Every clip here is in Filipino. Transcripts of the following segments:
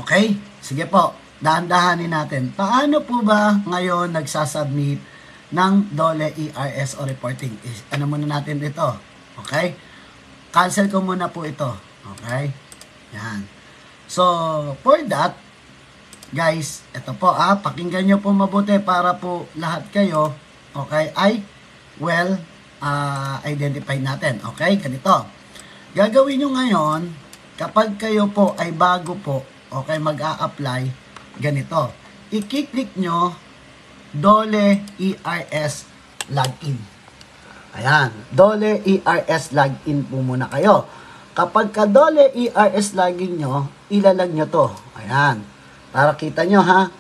Okay? Sige po, dahan-dahanin natin. Paano po ba ngayon nagsasubmit ng DOLE ERS o reporting? Ano muna natin dito? Okay? Cancel ko muna po ito. Okay? Yan. So, for that, guys, ito po pakinggan nyo po mabuti para po lahat kayo, okay, ay well identify natin. Okay? Ganito. Gagawin nyo ngayon, kapag kayo po ay bago po, okay, mag-a-apply, ganito. I-click nyo DOLE ERS login. Ayan, DOLE ERS login po muna kayo. Kapag ka DOLE ERS login nyo, ilalag nyo to. Ayan, para kita nyo ha.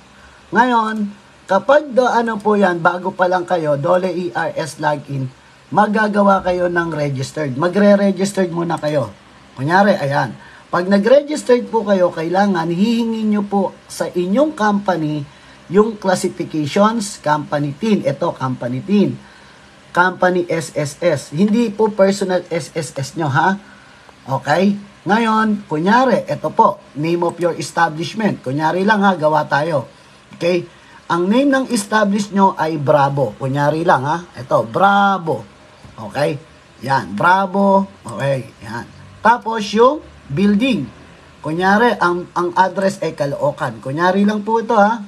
Ngayon, kapag ano po yan, bago pa lang kayo, DOLE ERS login, magagawa kayo ng registered. Magre-registered muna kayo. Kunyari, ayan. Pag nag-registered po kayo, kailangan hihingin nyo po sa inyong company yung classifications, company TIN. Ito, company TIN. Company SSS. Hindi po personal SSS nyo, ha? Okay? Ngayon, kunyari, ito po, name of your establishment. Kunyari lang ha, gawa tayo. Okay? Ang name ng establishment nyo ay Bravo. Kunyari lang ha. Ito, Bravo. Okay? Yan, Bravo. Okay, yan. Tapos yung building. Kunyari, ang address ay Caloocan. Kunyari lang po ito ha.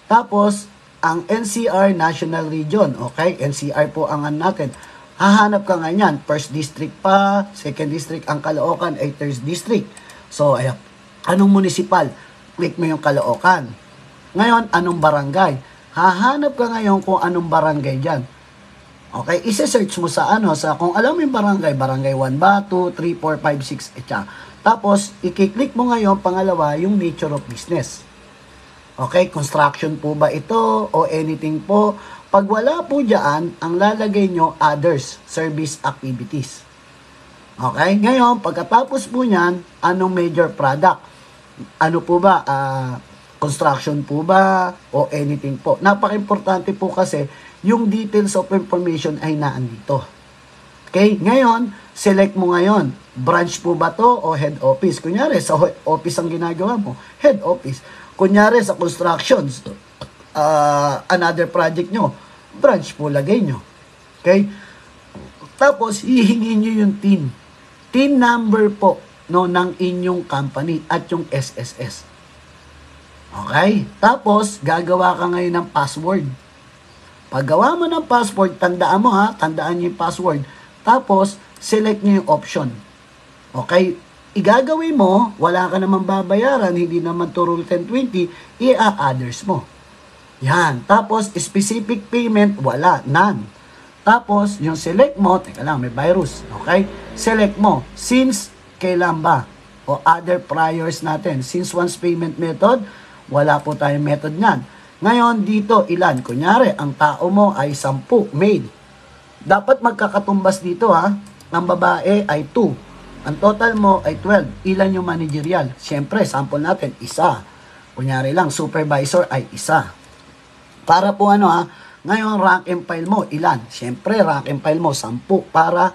Tapos, ang NCR National Region. Okay? NCR po ang natin. Hahanap ka nga yan. First district pa, second district. Ang Caloocan ay third district. So, ayan. Anong municipal? Click mo yung Caloocan. Ngayon, anong barangay? Hahanap ka ngayon kung anong barangay dyan. Okay? Isa-search mo sa sa kung alam mo yung barangay, barangay 1 ba, 2, 3, 4, 5, 6, etc. Tapos, i-click mo ngayon, pangalawa, yung nature of business. Okay? Construction po ba ito o anything po? Pag wala po dyan, ang lalagay nyo, others, service activities. Okay? Ngayon, pagkatapos po nyan, anong major product? Ano po ba? Construction po ba? O anything po? Napaka-importante po kasi, yung details of information ay naandito. Okay? Ngayon, select mo ngayon, branch po ba to o head office? Kunyari, sa office ang ginagawa mo, head office. Kunyari, sa constructions, another project nyo, branch po lagay nyo. Okay? Tapos, hihingi nyo yung TIN. TIN number po no, ng inyong company at yung SSS. Okay? Tapos, gagawa ka ngayon ng password. Paggawa mo ng password, tandaan mo ha, tandaan nyo yung password. Tapos, select nyo yung option. Okay? Igagawin mo, wala ka namang babayaran, hindi naman to Rule 1020, i-others mo. Yan. Tapos, specific payment, wala, none. Tapos, yung select mo, teka lang, may virus. Okay? Select mo, since kailan ba? O other priors natin. Since once payment method, wala po tayong method nyan. Ngayon, dito, ilan? Kunyari, ang tao mo ay 10, male. Dapat magkakatumbas dito, ha? Ang babae ay 2. Ang total mo ay 12. Ilan yung managerial? Siyempre, sample natin, isa. Kunyari lang, supervisor ay isa. Para po ngayon, rank and file mo, ilan? Siyempre, rank and file mo, 10. Para,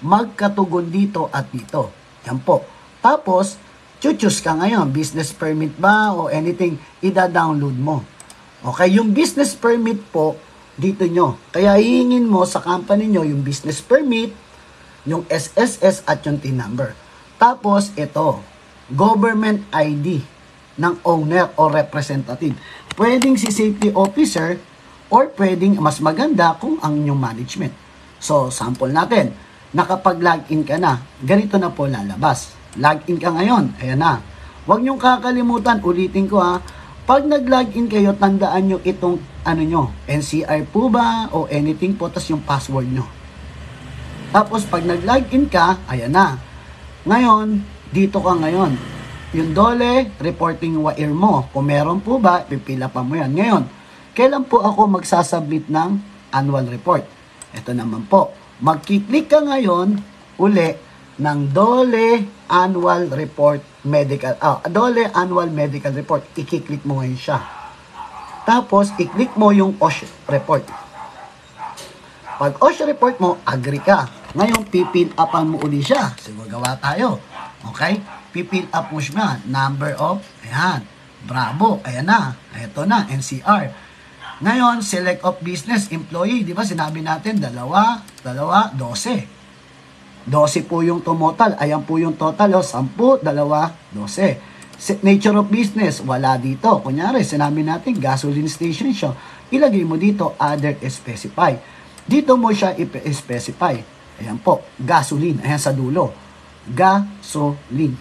magkatugon dito at dito. Yan po. Tapos, choose ka ngayon, business permit ba o anything, ida-download mo. Okay, yung business permit po, dito nyo. Kaya hihingin mo sa company nyo yung business permit, yung SSS at yung TIN number. Tapos, ito, government ID ng owner o representative. Pwedeng si safety officer or pwedeng mas maganda kung ang inyong management. So, sample natin, nakapag-login ka na, ganito na po lalabas. Login ka ngayon, ayan na. Huwag niyong kakalimutan, ulitin ko ha, pag nag-login kayo, tandaan nyo itong NCR po ba o anything po, tas yung password nyo. Tapos pag nag-login ka, ayan na. Ngayon, dito ka ngayon. Yung DOLE, reporting wire mo. Kung meron po ba, pipila pa mo yan. Ngayon, kailan po ako magsasubmit ng annual report? Ito naman po. Mag-click ka ngayon, uli, ng DOLE Annual Report Medical, DOLE Annual Medical Report. I-click mo ngayon siya. Tapos, i-click mo yung OSH report. Pag OSH report mo, agree ka. Ngayon, pipin upan mo uli siya. Sige, gawa tayo. Okay? Pipill up mo siya. Number of, ayan, Bravo, ayan na. Ito na, NCR. Ngayon, select of business, employee. Di ba, sinabi natin, 2, 12. 12 po yung total. Ayan po yung total, 10, 2, 12. Nature of business, wala dito. Kunyari, sinabi natin, gasoline station siya. Ilagay mo dito, other specify. Dito mo siya i-specify. Ayan po, gasoline. Ayan sa dulo. Gasoline.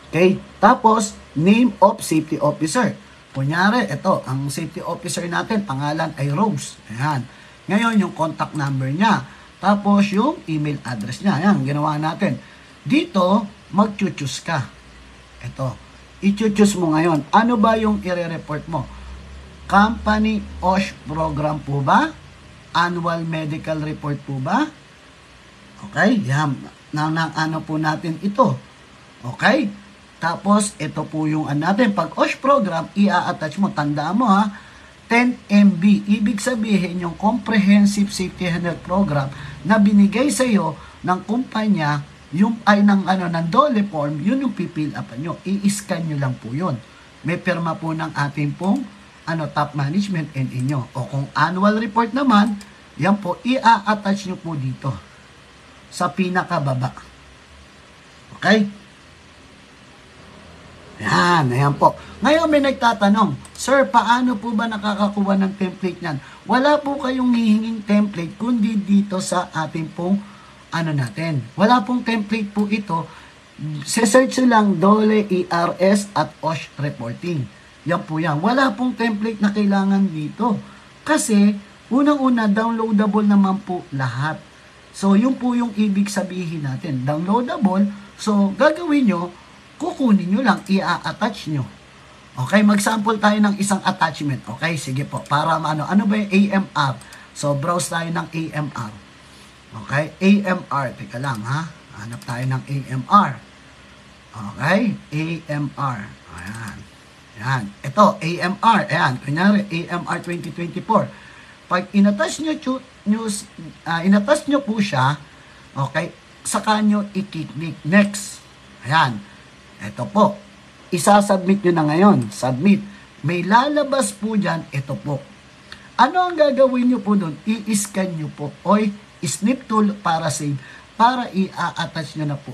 Okay? Tapos, name of safety officer. Kunyari, ito, ang safety officer natin, pangalan ay Rose. Ayan. Ngayon, yung contact number niya. Tapos, yung email address niya. Ayan, ginawa natin. Dito, mag-choose ka. Ito. I-choose mo ngayon. Ano ba yung i-report mo? Company OSH program po ba? Annual medical report po ba? Okay, yan. Ano po natin ito. Okay? Tapos, ito po yung natin. Pag OSH program, i-attach mo. Tandaan mo ha, 10 MB. Ibig sabihin yung Comprehensive Safety Health Program na binigay sa iyo ng kumpanya, yung ay ng DOLE form, yun yung pipill up nyo. I-scan nyo lang po yun. May pirma po ng ating pong top management and inyo. O kung annual report naman, yan po, i-attach nyo po dito sa pinakababa. Okay? Yan, ayan po. Ngayon may nagtatanong, Sir, paano po ba nakakakuha ng template niyan? Wala po kayong hihinging template kundi dito sa ating pong natin. Wala pong template po ito. Search lang DOLE ERS at OSH reporting. Yan po yan. Wala pong template na kailangan dito. Kasi, unang-una, downloadable naman po lahat. So, yun po yung ibig sabihin natin. Downloadable. So, gagawin nyo, kukunin nyo lang, i-attach nyo. Okay, mag-sample tayo ng isang attachment. Okay, sige po. Para ano ba yung AMR? So, browse tayo ng AMR. Okay, AMR. Teka lang ha. Hanap tayo ng AMR. Okay, AMR. Ayan. Ayan. Ito, AMR. Ayan. Kunyari, AMR 2024. Pag inattach nyo po siya, okay, saka nyo i-click next. Ayan. Ito po. Isasubmit nyo na ngayon. Submit. May lalabas po dyan. Ito po. Ano ang gagawin nyo po doon? I-scan nyo po. O snip tool para save. Para i-attach nyo na po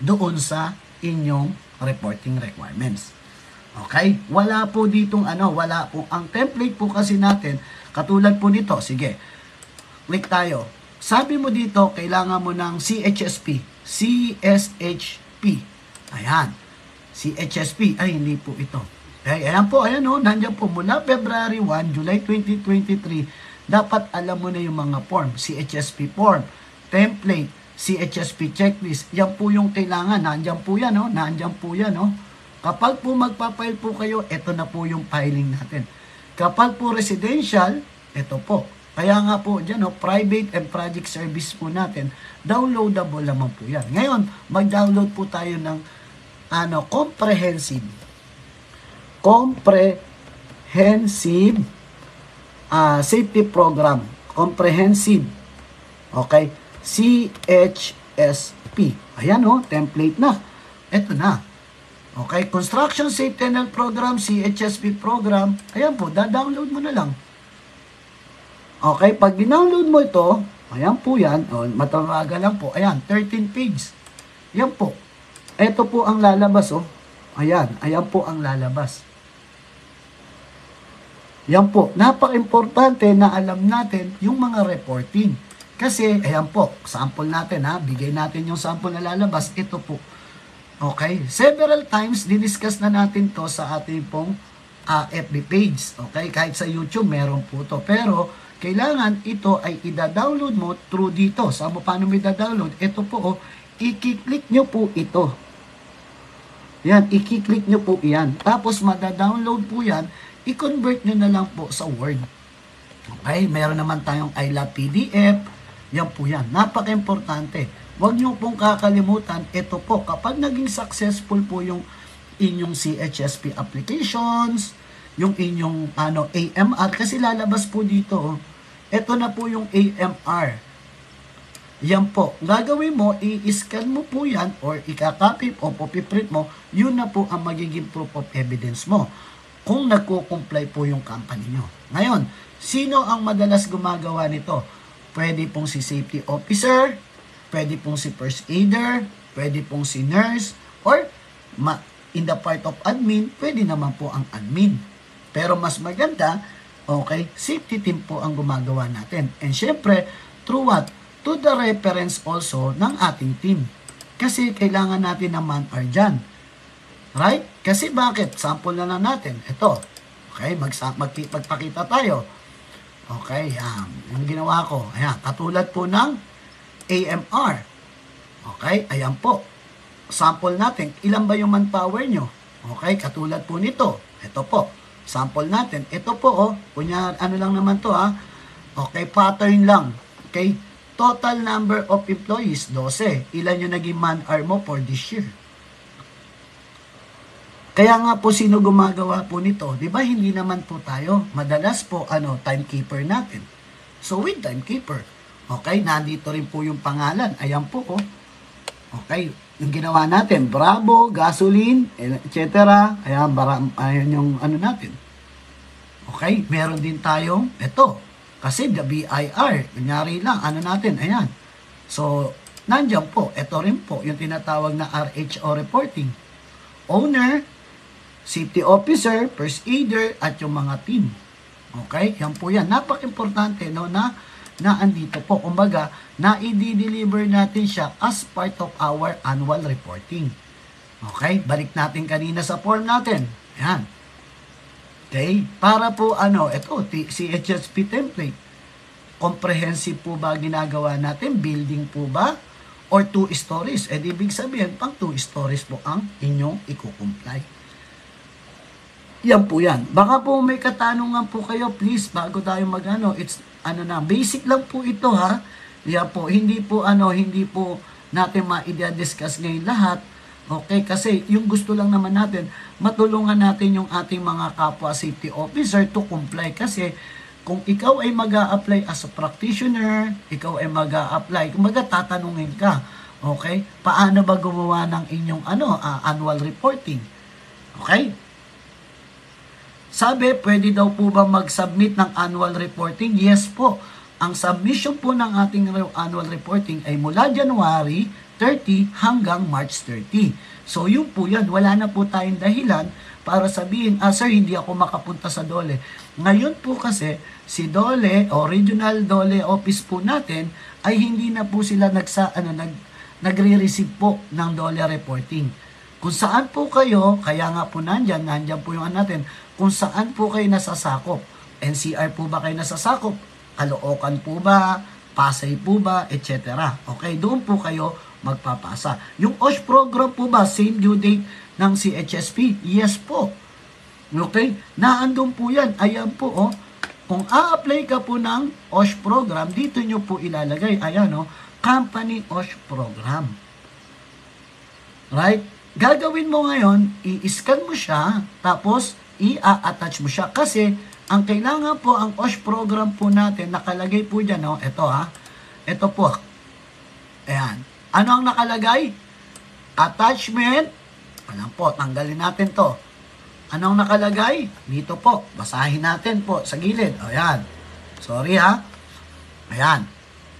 doon sa inyong reporting requirements. Okay? Wala po ditong wala po. Ang template po kasi natin, katulad po nito. Sige. Click tayo. Sabi mo dito, kailangan mo ng CHSP. CSHP. Ayan. CHSP. Ay, hindi po ito. Okay, ayan po. Ayan o. Nandiyan po mula February 1, July 2023. Dapat alam mo na yung mga form. CHSP form. Template. CHSP checklist. Yan po yung kailangan. Nandiyan po yan o. Nandiyan po yan o. Kapag po magpapile po kayo, ito na po yung filing natin. Kapag po residential, ito po. Kaya nga po dyan, private and project service po natin, downloadable naman po yan. Ngayon, mag-download po tayo ng comprehensive safety program. Comprehensive. Okay? CHSP. Ayan template na. Ito na. Okay, Construction Safety and Health Program, CHSP program. Ayan po, da-download mo na lang. Okay, pag dinownload mo ito, ayan po yan, mataraga lang po. Ayan, 13 page. Ayan po. Ito po ang lalabas, Ayan, ayan po ang lalabas. Yan po, napaka-importante na alam natin yung mga reporting. Kasi, ayan po, sample natin bigay natin yung sample na lalabas. Ito po. Okay? Several times, didiscuss na natin to sa ating pong FB page. Okay? Kahit sa YouTube, meron po to. Pero, kailangan ito ay ida-download mo through dito. Saan mo paano mo ida-download? Ito po, i-click nyo po ito. Yan, i-click nyo po yan. Tapos, mada-download po yan. I-convert nyo na lang po sa Word. Okay? Meron naman tayong I Love PDF. Yan po yan. Napaka-importante. Huwag nyo pong kakalimutan, ito po, kapag naging successful po yung inyong CHSP applications, yung inyong AMR, kasi lalabas po dito, ito na po yung AMR. Yan po. Gagawin mo, i-scan mo po yan or ikakopy o pupiprint mo, yun na po ang magiging proof of evidence mo kung nagko-comply po yung company nyo. Ngayon, sino ang madalas gumagawa nito? Pwede pong si safety officer, pwede pong si first aider, pwede pong si nurse, or in the part of admin, pwede naman po ang admin. Pero mas maganda, okay, safety team po ang gumagawa natin. And syempre, through what? To the reference also ng ating team. Kasi kailangan natin ng man-hour dyan. Right? Kasi bakit? Sample na lang natin. Ito. Okay, magpakita tayo. Okay, yung ginawa ko. Ayan, katulad po ng AMR. Okay, ayan po. Sample natin. Ilan ba yung manpower nyo? Okay, katulad po nito. Ito po. Sample natin. Ito po, kunya, ano lang naman to, Okay, pattern lang. Okay, total number of employees, 12. Ilan yung naging man-hour mo for this year? Kaya nga po, sino gumagawa po nito? Di ba hindi naman po tayo? Madalas po, timekeeper natin. So, with timekeeper, okay, nandito rin po yung pangalan. Ayan po, Okay, yung ginawa natin, Bravo, gasoline, etc. Ayan, ayan yung ano natin. Okay, meron din tayong, ito, kasi the BIR, kunyari lang, ano natin, ayan. So, nandiyan po, ito rin po, yung tinatawag na RHO reporting. Owner, safety officer, first aider, at yung mga team. Okay, yan po yan. Napaka-importante, no, na andito po. Kumbaga, na i-deliver natin siya as part of our annual reporting. Okay, balik natin kanina sa form natin. Ayan. Okay, para po ito, CHSP template. Comprehensive po ba ginagawa natin? Building po ba? Or 2 stories? Ibig sabihin, pang 2 stories po ang inyong i-comply. Yan po yan. Baka po may katanungan po kayo, please, bago tayo it's, basic lang po ito, ha? Yan po, hindi po natin ma-discuss ngayon lahat. Okay, kasi yung gusto lang naman natin, matulungan natin yung ating mga kapwa safety officer to comply. Kasi kung ikaw ay mag-a-apply as a practitioner, ikaw ay mag-a-apply, kung tatanungin ka, okay, paano ba gumawa ng inyong annual reporting? Okay? Sabi, pwede daw po ba mag-submit ng annual reporting? Yes po. Ang submission po ng ating annual reporting ay mula January 30 hanggang March 30. So, yun po yan. Wala na po tayong dahilan para sabihin, sir, hindi ako makapunta sa DOLE. Ngayon po kasi, si DOLE o Regional DOLE Office po natin ay hindi na po sila nagre-receive po ng DOLE reporting. Kung saan po kayo, kaya nga po nandyan po yung natin, kung saan po kayo nasasakop. NCR po ba kayo nasasakop? Caloocan po ba? Pasay po ba? Etc. Okay, doon po kayo magpapasa. Yung OSH program po ba, same due date ng CHSP? Yes po. Okay, naandun po yan. Ayan po, Kung a-apply ka po ng OSH program, dito nyo po ilalagay. Ayan, Company OSH program. Right? Gagawin mo ngayon, i-scan mo siya, tapos i-attach mo siya. Kasi, ang kailangan po, ang OSH program po natin, nakalagay po dyan, ito ito po. Ayan. Ano ang nakalagay? Attachment. Alam po, tanggalin natin to. Ano ang nakalagay? Dito po. Basahin natin po sa gilid. Ayan. Sorry Ayan.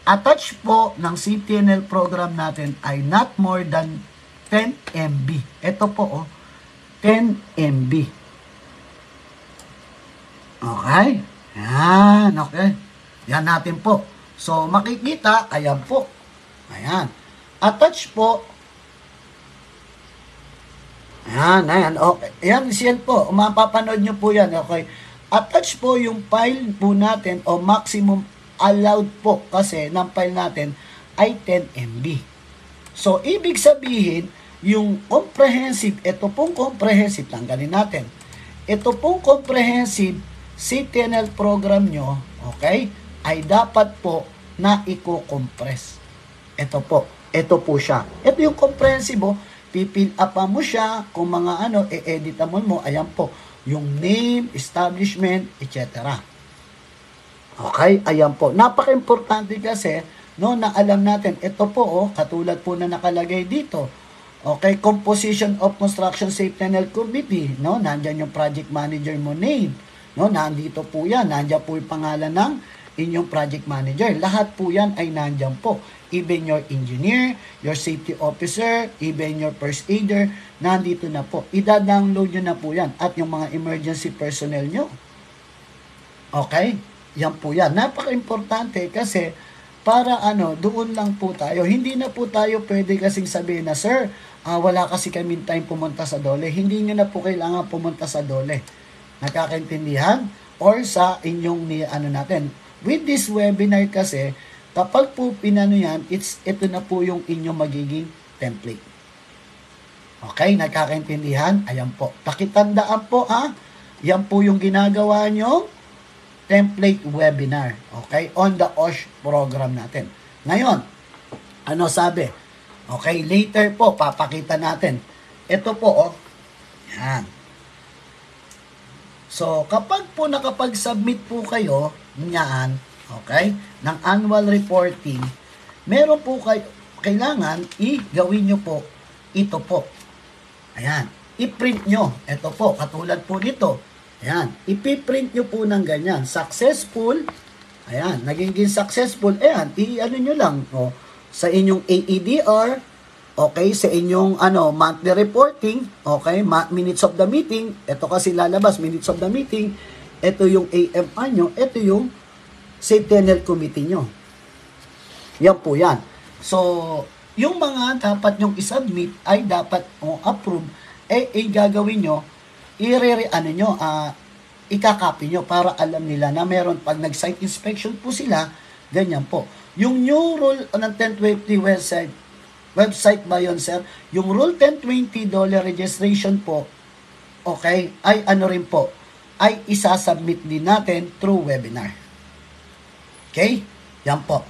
Attach po ng CTNL program natin ay not more than 10 MB. Ito po, 10 MB. Okay? Yan, okay. Yan natin po. So, makikita, ayan po. Ayan. Attach po. Ayan, okay. Ayan, siyan po. Mapapanood nyo po yan, okay. Attach po yung file po natin o maximum allowed po kasi ng file natin ay 10 MB. So, ibig sabihin, yung comprehensive, ito pong comprehensive, tanggalin natin. Ito pong comprehensive CTNL program nyo, okay, ay dapat po na i-compress. Ito po siya. Ito yung comprehensive, pipil up mo siya, kung mga e-edit mo, ayan po, yung name, establishment, etc. Okay, ayan po. Napaka-importante kasi no, na alam natin, ito po, katulad po na nakalagay dito. Okay, composition of construction safety and health committee, no, nandyan yung project manager mo name, no, nandito po yan, nandyan po yung pangalan ng inyong project manager. Lahat po yan ay nandyan po. Even your engineer, your safety officer, even your first aider, nandito na po. Ida-download nyo na po yan. At yung mga emergency personnel nyo. Okay? Yan po yan. Napaka-importante kasi para doon lang po tayo. Hindi na po tayo pwede kasing sabihin na, sir, wala kasi kami time pumunta sa DOLE. Hindi nyo na po kailangan pumunta sa DOLE. Nakakaintindihan? Or sa inyong natin. With this webinar kasi, kapag po pinano yan, ito na po yung inyong magiging template. Okay, nakakaintindihan? Ayan po. Pakitandaan po yan po yung ginagawa nyo template webinar. Okay, on the OSH program natin. Ngayon, ano sabi? Okay, later po, papakita natin. Ito po, yan. So, kapag po nakapag-submit po kayo, niyan, okay, ng annual reporting, meron po kailangan i-gawin nyo po ito po. Ayan, i-print nyo. Ito po, katulad po nito. Ayan, ipiprint nyo po ng ganyan. Successful, ayan, naging successful, ayan, i-ano nyo lang, sa inyong AEDR, okay, sa inyong monthly reporting, okay, minutes of the meeting, ito kasi lalabas, minutes of the meeting, ito yung AMR nyo, ito yung Safety and Health Committee nyo. Yan po yan. So, yung mga dapat nyong isubmit ay dapat approve, gagawin nyo, ikakopy nyo para alam nila na meron pag nag-site inspection po sila, ganyan po. Yung new rule ng 1020 website ba yun, sir? Yung rule 1020 dollar registration po, okay, ay rin po, ay isasubmit din natin through webinar. Okay? Yan po.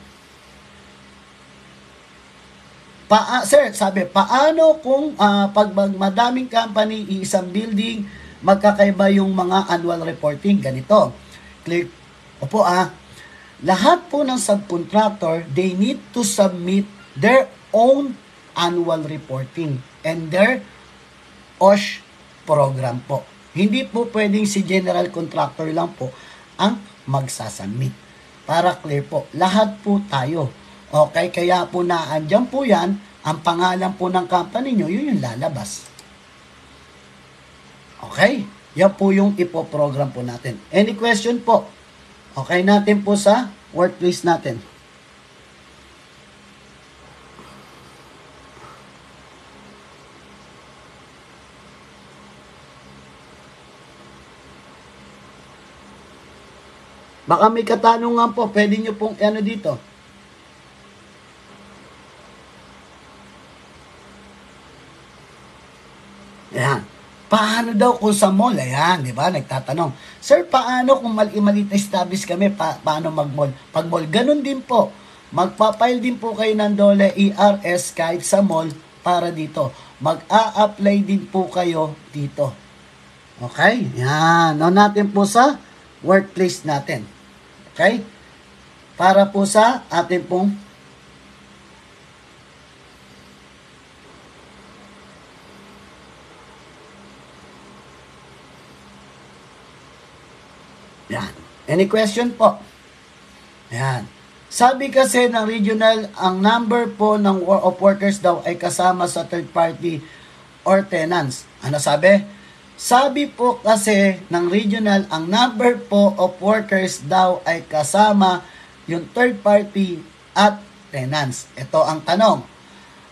Sir, sabi, paano kung pag madaming company, isang building, magkakaiba yung mga annual reporting? Ganito. Click. Opo lahat po ng subcontractor, they need to submit their own annual reporting and their OSH program po. Hindi po pwedeng si general contractor lang po ang magsasubmit. Para clear po, lahat po tayo. Okay, kaya po naandyan po yan, ang pangalan po ng company nyo, yun yung lalabas. Okay, yan po yung ipoprogram po natin. Any question po? Okay natin po sa workplace natin. Baka may katanungan po, pwede nyo pong dito. Ayan. Paano daw kung sa mall? Ayan, di ba? Nagtatanong. Sir, paano kung maliit na establish kami? Paano mag-mall? Pag mall, ganun din po. Magpapile din po kayo ng DOLE ERS kahit sa mall para dito. Mag-a-apply din po kayo dito. Okay? Yan. O natin po sa workplace natin. Okay? Para po sa ating pong yan. Any question po? Yan. Sabi kasi ng regional, ang number po ng of workers daw ay kasama sa third party or tenants. Ano sabi? Sabi po kasi ng regional, ang number po of workers daw ay kasama yung third party at tenants. Ito ang tanong.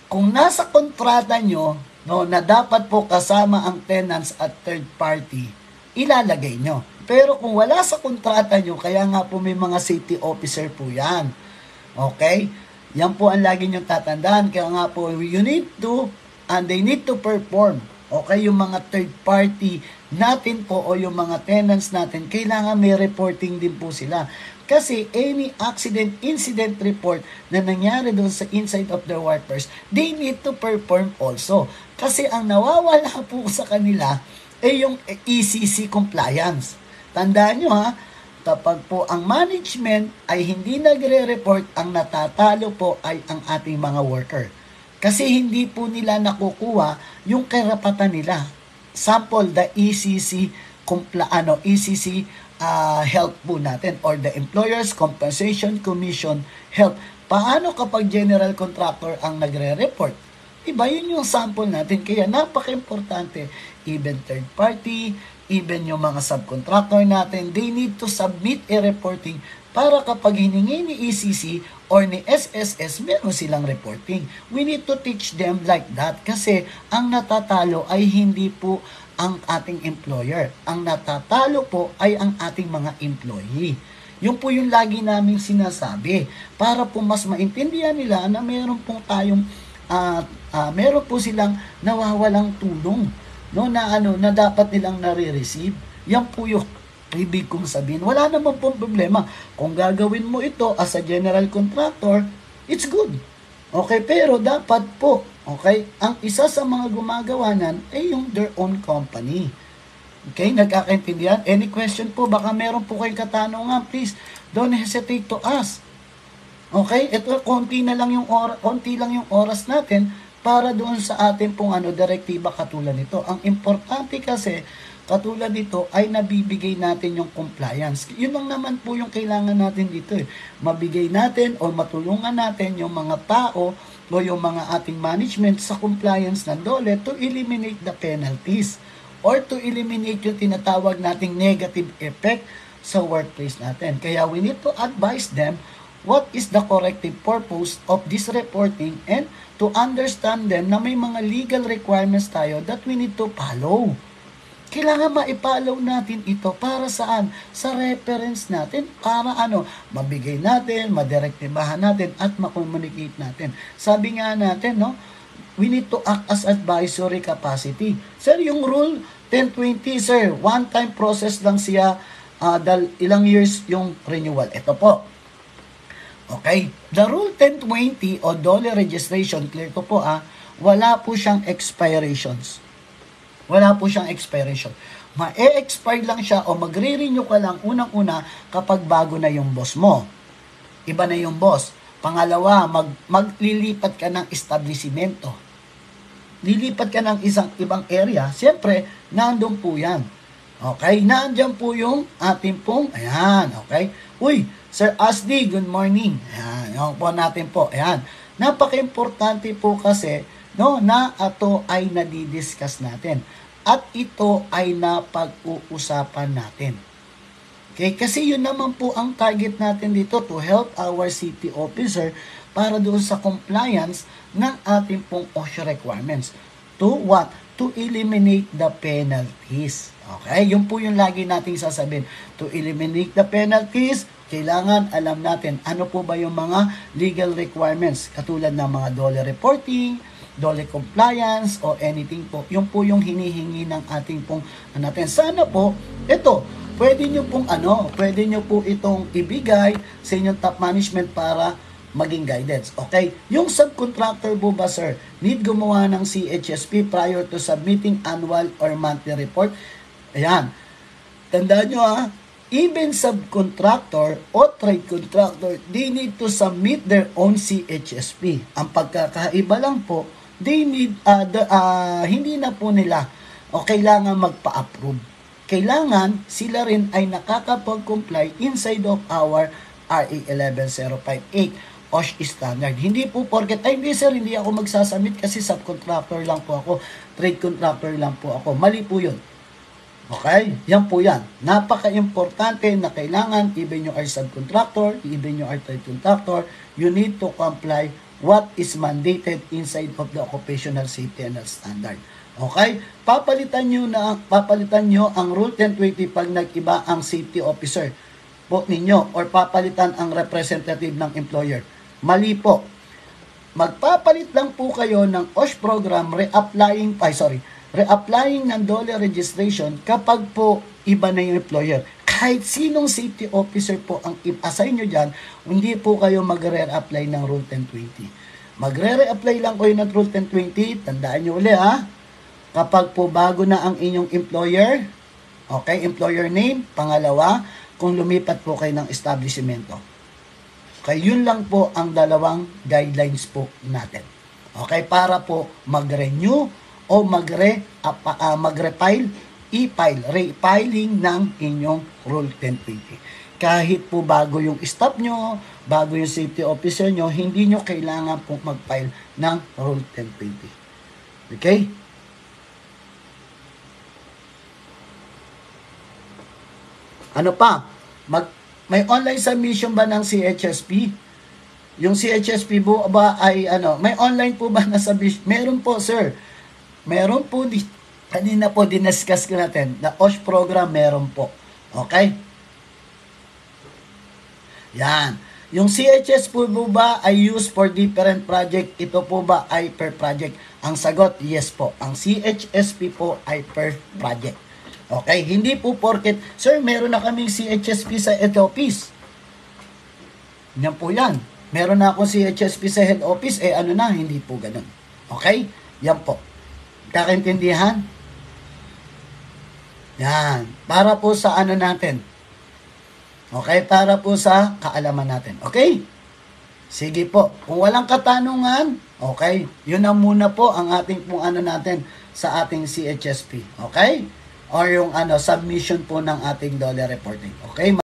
Kung nasa kontrata nyo, na dapat po kasama ang tenants at third party, ilalagay nyo. Pero kung wala sa kontrata nyo, kaya nga po may mga safety officer po yan. Okay? Yan po ang lagi nyo tatandaan. Kaya nga po, you need to, and they need to perform. Okay? Yung mga third party natin po o yung mga tenants natin, kailangan may reporting din po sila. Kasi any accident, incident report na nangyari doon sa inside of the workers, they need to perform also. Kasi ang nawawala po sa kanila ay yung ECC compliance. Tandaan nyo Kapag po ang management ay hindi nagre-report, ang natatalo po ay ang ating mga worker. Kasi hindi po nila nakukuha yung karapatan nila. Sample, the ECC, ECC help po natin or the Employers Compensation Commission help. Paano kapag general contractor ang nagre-report? Diba, yun yung sample natin. Kaya napaka-importante, even third party, even yung mga subcontractor natin, they need to submit a reporting para kapag hiningi ni ECC or ni SSS, meron silang reporting. We need to teach them like that kasi ang natatalo ay hindi po ang ating employer. Ang natatalo po ay ang ating mga employee. Yun po yung lagi naming sinasabi para po mas maintindihan nila na meron po tayong meron po silang nawawalang tulong, no, na dapat nilang nare-receive. Yan po yung ibig kong sabihin. Wala naman pong problema kung gagawin mo ito as a general contractor, it's good. Okay, pero dapat po, okay, ang isa sa mga gumagawa nan ay yung their own company. Okay, nagkakaintindihan? Any question po? Baka meron po kayong katanungan, please don't hesitate to ask. Okay, ito konti lang yung oras natin para doon sa atin pong direktiba katulad nito. Ang importante kasi katulad dito ay nabibigay natin yung compliance. Yun lang naman po yung kailangan natin dito eh. Mabigay natin o matulungan natin yung mga tao o yung mga ating management sa compliance ng DOLE to eliminate the penalties or to eliminate yung tinatawag nating negative effect sa workplace natin. Kaya we need to advise them what is the corrective purpose of this reporting and to understand them na may mga legal requirements tayo that we need to follow. Kailangan ma-follow natin ito para saan? Sa reference natin para mabigay natin, madirektibahan natin at ma-communicate natin. Sabi nga natin, no, we need to act as advisory capacity. Sir, yung rule 1020, sir, one-time process lang siya, ilang years yung renewal. Ito po. Okay, the rule 1020 o DOLE registration, clear ko po wala po siyang expirations. Wala po siyang expiration. Ma-expire lang siya o magre-renew ka lang unang-una kapag bago na yung boss mo. Iba na yung boss. Pangalawa, maglilipat ka ng establishmento. Lilipat ka ng ibang area, siyempre, nandun po yan. Okay, nandyan po yung ating pong, ayan, okay. Uy, Sir Asdi, good morning. Ayan, yung po natin po, ayan. Napaka-importante po kasi, no, na ito ay nadidiscuss natin. At ito ay napag-uusapan natin. Okay, kasi yun naman po ang target natin dito to help our city officer para doon sa compliance ng ating pong OSHA requirements. To what? To eliminate the penalties. Okay, yun po yung lagi nating sasabihin. To eliminate the penalties, kailangan alam natin ano po ba yung mga legal requirements katulad ng mga DOLE reporting, DOLE compliance, o anything po. Yung po yung hinihingi ng ating pong natin. Sana po, ito, pwede nyo po itong ibigay sa inyong top management para maging guidance. Okay? Yung subcontractor po ba, sir, need gumawa ng CHSP prior to submitting annual or monthly report? Ayan. Tandaan nyo even subcontractor o trade contractor, they need to submit their own CHSP. Ang pagkakaiba lang po, they need, hindi na po nila o kailangan magpa-approve. Kailangan sila rin ay nakakapag-comply inside of our RA 11058 OSH standard. Hindi po porket, hindi sir, hindi ako magsasamit kasi subcontractor lang po ako, trade contractor lang po ako. Mali po yun. Okay? Yan po yan. Napaka-importante na kailangan, even you are subcontractor, even you are trade contractor, you need to comply what is mandated inside of the occupational safety and health standard. Okay? Papalitan nyo ang Rule 1020 pag nag-iba ang safety officer po ninyo or papalitan ang representative ng employer. Mali po. Magpapalit lang po kayo ng OSH program reapplying ng DOLE registration kapag po iba na yung employer. Kahit sinong safety officer po ang i-assign nyo dyan, hindi po kayo magre-reapply ng Rule 1020. Magre-reapply lang kayo ng Rule 1020, tandaan nyo ulit kapag po bago na ang inyong employer, okay, employer name, pangalawa, kung lumipat po kayo ng establishmento. Okay, yun lang po ang dalawang guidelines po natin. Okay, para po mag-renew o mag-refile, refiling ng inyong Rule 1020. Kahit po bago yung staff nyo, bago yung safety officer nyo, hindi nyo kailangan po mag-file ng Rule 1020. Okay? Ano pa? May online submission ba ng CHSP? Yung CHSP po ba ay may online po ba na submission? Meron po, sir. Meron po, kanina po diniscuss ko natin, na OSH program meron po. Okay? Yan. Yung CHS po ba ay used for different project? Ito po ba ay per project? Ang sagot, yes po. Ang CHSP po ay per project. Okay, hindi po porket, sir, meron na kaming CHSP sa head office. Yan po yan. Meron na akong CHSP sa head office, hindi po ganun. Okay? Yan po. Kakaintindihan? Yan. Para po sa natin. Okay? Para po sa kaalaman natin. Okay? Sige po. Kung walang katanungan, okay? Yun na muna po ang ating pong natin sa ating CHSP. Okay? Or yung submission po ng ating DOLE reporting. Okay?